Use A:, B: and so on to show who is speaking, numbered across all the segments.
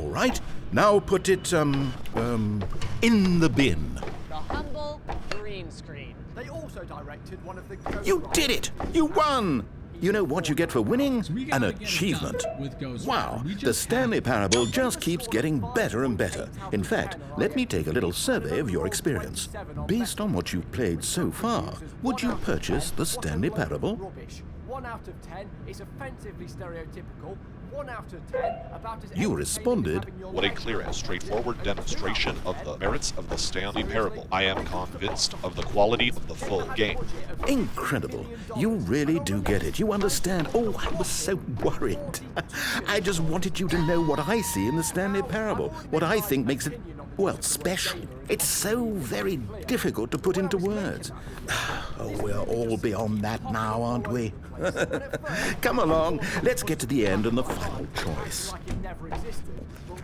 A: All right, now put it, in the bin.
B: The humble green screen.
C: They also directed one of the...
A: You did it! You won! You know what you get for winning? An achievement. Wow, the Stanley Parable just keeps getting better and better. In fact, let me take a little survey of your experience. Based on what you've played so far, would you purchase the Stanley Parable?
C: Rubbish. 1 out of 10 is offensively stereotypical. 1 out of 10 about as...
A: You responded,
D: What a clear and straightforward demonstration of the merits of the Stanley Parable. I am convinced of the quality of the full game.
A: incredible. You really do get it. You understand. Oh, I was so worried. I just wanted you to know what I see in the Stanley Parable, what I think makes it, well, special. It's so very difficult to put into words. Oh, we're all beyond that now, aren't we? Come along, let's get to the end and the final choice.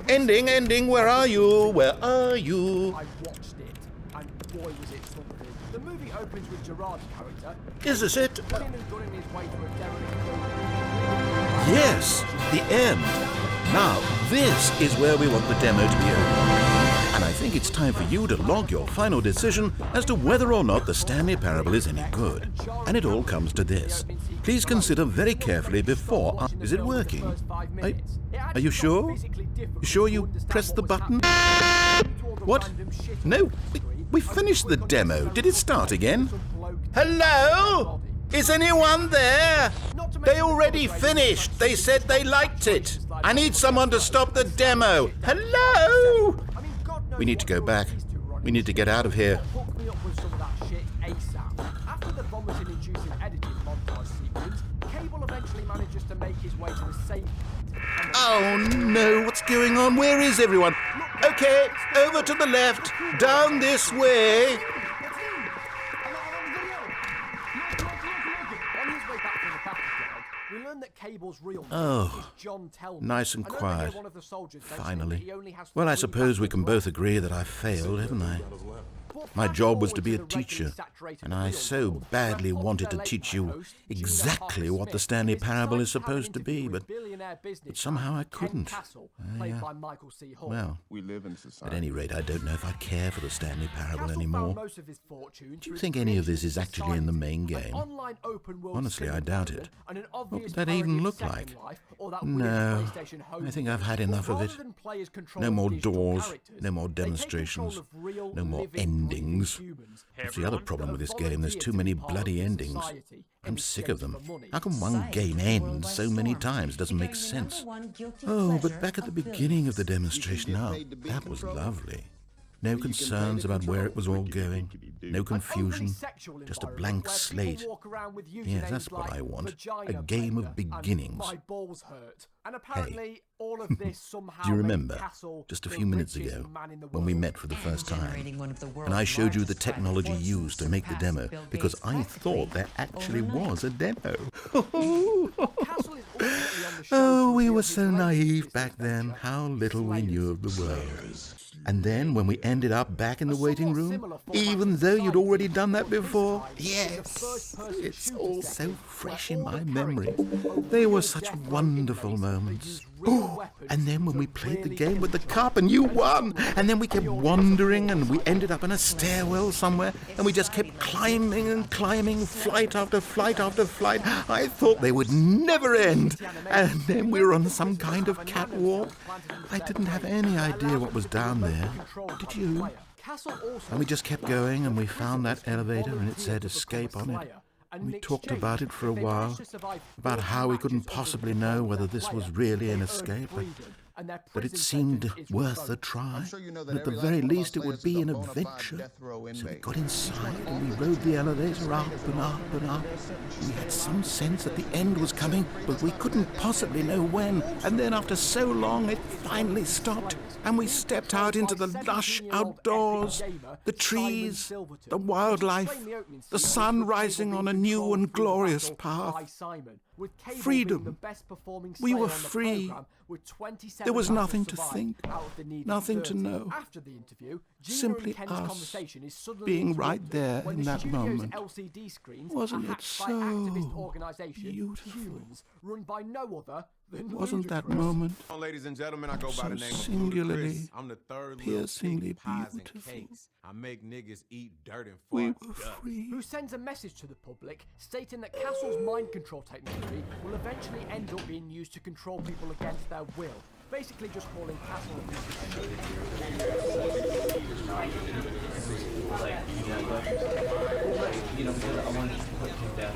A: Ending, where are you? Where are you?
C: I watched it, and boy was it something. The movie opens with Gerard's character...
A: Is this it?
C: running and gunning his way through a derelict building.
A: Yes, the end. Now, this is where we want the demo to be over. And I think it's time for you to log your final decision as to whether or not the Stanley Parable is any good. And it all comes to this. Please consider very carefully before... Is it working? Are you sure? You sure you pressed the button? What? No, we finished the demo. Did it start again? Hello? Is anyone there? They already finished. They said they liked it. I need someone to stop the demo. Hello? We need to go back. We need to get out of here.
C: Hook me up with some of that shit ASAP. After the vomiting-inducing editing montage sequence, Cable eventually manages to make his way to the safe.
A: Oh no, what's going on? Where is everyone? Okay, over to the left, down this way.
C: On his way back from the battleground, we learn that Cable's real name
A: Oh,
C: is John Tellman.
A: nice and
C: I know that
A: quiet.
C: one of the soldiers mentioned
A: Finally.
C: that he only has
A: Well, I
C: 3
A: suppose we can
C: battles
A: both agree that I failed, haven't I? My job was to be a teacher, and I so badly wanted to teach you exactly what the Stanley Parable is supposed to be, but somehow I couldn't. Yeah. Well,
E: We live in
A: at
E: society.
A: any rate, I don't know if I care for the Stanley Parable anymore.
C: Do
A: you think any of this is actually in the main game? Honestly, I doubt it. What would that even look like? No, I think I've had enough of it. No more doors, no more demonstrations, no more endings. That's the other problem with this game, there's too many bloody endings. I'm sick of them. How can one game end so many times? It doesn't make sense. Oh, but back at the beginning of the demonstration, that was lovely. No concerns about where it was all going. No confusion. Just a blank slate. Yes, that's what I want. A game of beginnings. Hey, do you remember, just a few minutes ago, when we met for the first time, and I showed you the technology used to make the demo, because I thought there actually was a demo. Oh, we were so naive back then. How little we knew of the world. And then, when we ended up back in the waiting room, even though you'd already done that before, yes, it's all so fresh in my memory. They were such wonderful moments. Oh, and then when we played the game with the cup and you won, and then we kept wandering and we ended up in a stairwell somewhere, and we just kept climbing and climbing, flight after flight after flight. I thought they would never end. And then we were on some kind of catwalk. I didn't have any idea what was down there. Did you? And we just kept going, and we found that elevator, and it said escape on it. We talked about it for a while, about how we couldn't possibly know whether this was really an escape, but it seemed worth a try. And at the very least, it would be an adventure. So we got inside and we rode the elevator up and up and up. We had some sense that the end was coming, but we couldn't possibly know when. And then after so long, it finally stopped, and we stepped out into the lush outdoors, the trees, the wildlife, the sun rising on a new and glorious path. Freedom. We were free. There was nothing to think, nothing to know. Simply us being right there in that moment. Wasn't it so beautiful?
C: Run by no other
A: Wasn't that moment
E: Ladies and gentlemen, I go
A: so
E: by the name of
A: singularly,
E: Chris. I'm the third little
A: piercingly
E: cake, pies, and
A: beautiful?
E: cakes. I make niggas eat dirt and
A: We
E: fart
A: were
E: dust.
A: free.
C: who sends a message to the public stating that Castle's mind control technology will eventually end up being used to control people against their will. Basically just calling Castle a piece of shit.
F: You know, because I wanted to put him down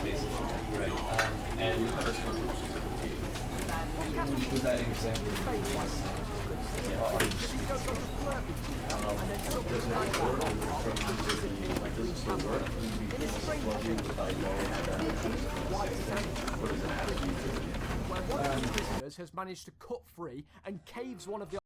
F: basically, right? And with that example,
C: Where one of the prisoners has managed to cut free and caves one of the